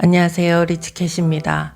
안녕하세요. 리치캣입니다.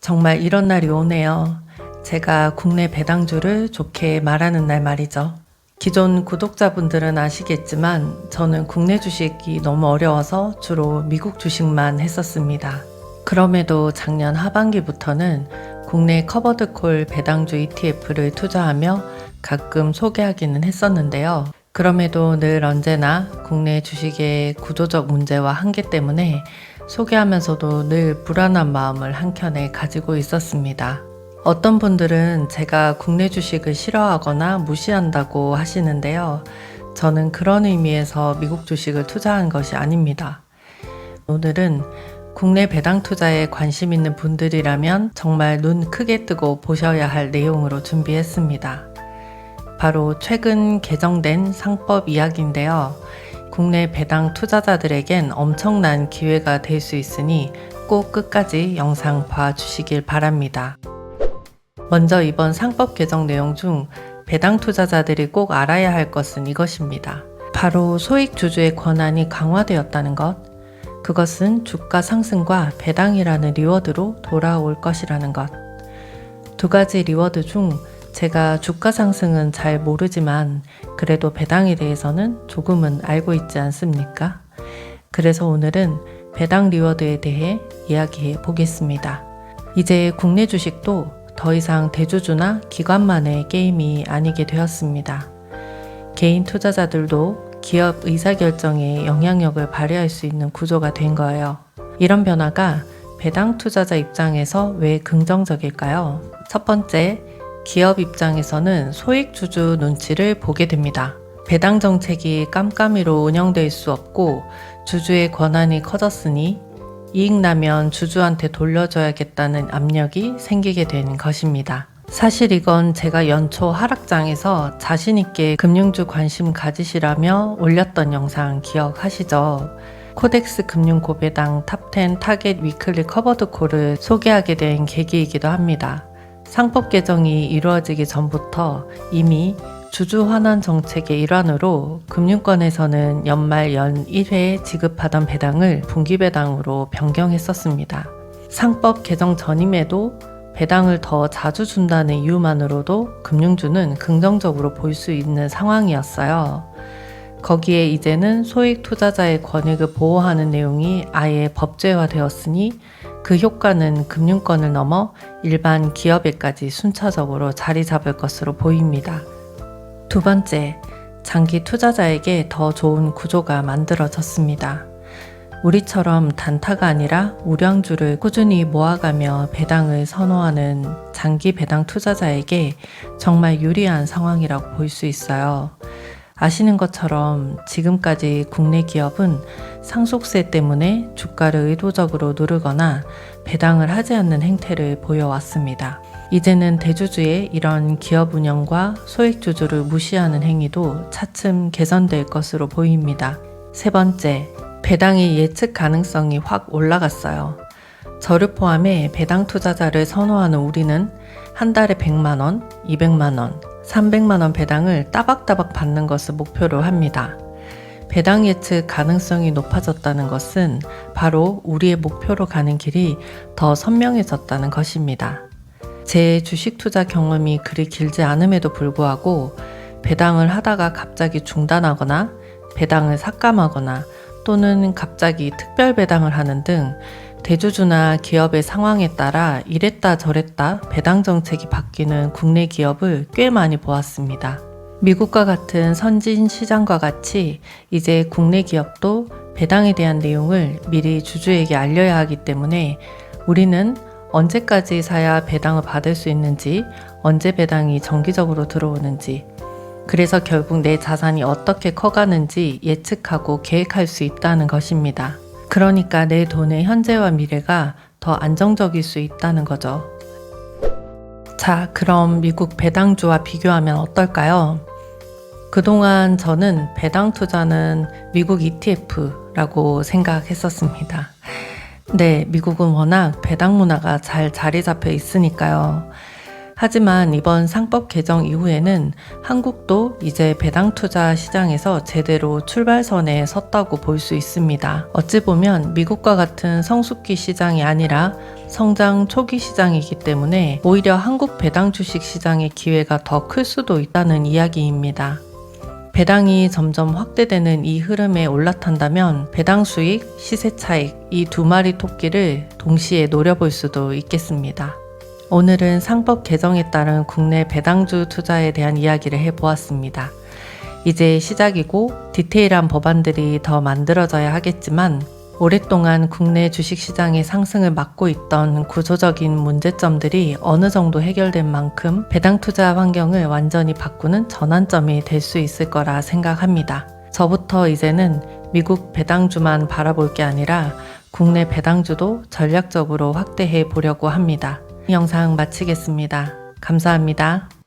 정말 이런 날이 오네요. 제가 국내 배당주를 좋게 말하는 날 말이죠. 기존 구독자분들은 아시겠지만 저는 국내 주식이 너무 어려워서 주로 미국 주식만 했었습니다. 그럼에도 작년 하반기부터는 국내 커버드콜 배당주 ETF를 투자하며 가끔 소개하기는 했었는데요. 그럼에도 늘 언제나 국내 주식의 구조적 문제와 한계 때문에 소개하면서도 늘 불안한 마음을 한켠에 가지고 있었습니다. 어떤 분들은 제가 국내 주식을 싫어하거나 무시한다고 하시는데요. 저는 그런 의미에서 미국 주식을 투자한 것이 아닙니다. 오늘은 국내 배당 투자에 관심 있는 분들이라면 정말 눈 크게 뜨고 보셔야 할 내용으로 준비했습니다. 바로 최근 개정된 상법 이야기인데요. 국내 배당 투자자들에겐 엄청난 기회가 될 수 있으니 꼭 끝까지 영상 봐주시길 바랍니다. 먼저 이번 상법 개정 내용 중 배당 투자자들이 꼭 알아야 할 것은 이것입니다. 바로 소액 주주의 권한이 강화되었다는 것. 그것은 주가 상승과 배당이라는 리워드로 돌아올 것이라는 것. 두 가지 리워드 중 제가 주가 상승은 잘 모르지만 그래도 배당에 대해서는 조금은 알고 있지 않습니까? 그래서 오늘은 배당 리워드에 대해 이야기해 보겠습니다. 이제 국내 주식도 더 이상 대주주나 기관만의 게임이 아니게 되었습니다. 개인 투자자들도 기업 의사결정에 영향력을 발휘할 수 있는 구조가 된 거예요. 이런 변화가 배당 투자자 입장에서 왜 긍정적일까요? 첫 번째, 기업 입장에서는 소액 주주 눈치를 보게 됩니다. 배당 정책이 깜깜이로 운영될 수 없고 주주의 권한이 커졌으니 이익 나면 주주한테 돌려줘야겠다는 압력이 생기게 되는 것입니다. 사실 이건 제가 연초 하락장에서 자신있게 금융주 관심 가지시라며 올렸던 영상 기억하시죠? 코덱스 금융 고배당 탑10 타겟 위클리 커버드콜을 소개하게 된 계기이기도 합니다. 상법 개정이 이루어지기 전부터 이미 주주 환원 정책의 일환으로 금융권에서는 연말 연 1회 지급하던 배당을 분기 배당으로 변경했었습니다. 상법 개정 전임에도 배당을 더 자주 준다는 이유만으로도 금융주는 긍정적으로 볼 수 있는 상황이었어요. 거기에 이제는 소액 투자자의 권익을 보호하는 내용이 아예 법제화되었으니 그 효과는 금융권을 넘어 일반 기업에까지 순차적으로 자리 잡을 것으로 보입니다. 두 번째, 장기 투자자에게 더 좋은 구조가 만들어졌습니다. 우리처럼 단타가 아니라 우량주를 꾸준히 모아가며 배당을 선호하는 장기 배당 투자자에게 정말 유리한 상황이라고 볼 수 있어요. 아시는 것처럼 지금까지 국내 기업은 상속세 때문에 주가를 의도적으로 누르거나 배당을 하지 않는 행태를 보여왔습니다. 이제는 대주주의 이런 기업 운영과 소액주주를 무시하는 행위도 차츰 개선될 것으로 보입니다. 세 번째, 배당의 예측 가능성이 확 올라갔어요. 저를 포함해 배당 투자자를 선호하는 우리는 한 달에 100만원, 200만원, 300만원 배당을 따박따박 받는 것을 목표로 합니다. 배당 예측 가능성이 높아졌다는 것은 바로 우리의 목표로 가는 길이 더 선명해졌다는 것입니다. 제 주식 투자 경험이 그리 길지 않음에도 불구하고 배당을 하다가 갑자기 중단하거나 배당을 삭감하거나 또는 갑자기 특별 배당을 하는 등 대주주나 기업의 상황에 따라 이랬다 저랬다 배당 정책이 바뀌는 국내 기업을 꽤 많이 보았습니다. 미국과 같은 선진 시장과 같이 이제 국내 기업도 배당에 대한 내용을 미리 주주에게 알려야 하기 때문에 우리는 언제까지 사야 배당을 받을 수 있는지, 언제 배당이 정기적으로 들어오는지, 그래서 결국 내 자산이 어떻게 커가는지 예측하고 계획할 수 있다는 것입니다. 그러니까 내 돈의 현재와 미래가 더 안정적일 수 있다는 거죠. 자, 그럼 미국 배당주와 비교하면 어떨까요? 그동안 저는 배당 투자는 미국 ETF라고 생각했었습니다. 네, 미국은 워낙 배당 문화가 잘 자리 잡혀 있으니까요. 하지만 이번 상법 개정 이후에는 한국도 이제 배당 투자 시장에서 제대로 출발선에 섰다고 볼 수 있습니다. 어찌 보면 미국과 같은 성숙기 시장이 아니라 성장 초기 시장이기 때문에 오히려 한국 배당 주식 시장의 기회가 더 클 수도 있다는 이야기입니다. 배당이 점점 확대되는 이 흐름에 올라탄다면 배당 수익, 시세 차익 이 두 마리 토끼를 동시에 노려볼 수도 있겠습니다. 오늘은 상법 개정에 따른 국내 배당주 투자에 대한 이야기를 해보았습니다. 이제 시작이고 디테일한 법안들이 더 만들어져야 하겠지만 오랫동안 국내 주식시장의 상승을 막고 있던 구조적인 문제점들이 어느 정도 해결된 만큼 배당 투자 환경을 완전히 바꾸는 전환점이 될 수 있을 거라 생각합니다. 저부터 이제는 미국 배당주만 바라볼 게 아니라 국내 배당주도 전략적으로 확대해 보려고 합니다. 영상 마치겠습니다. 감사합니다.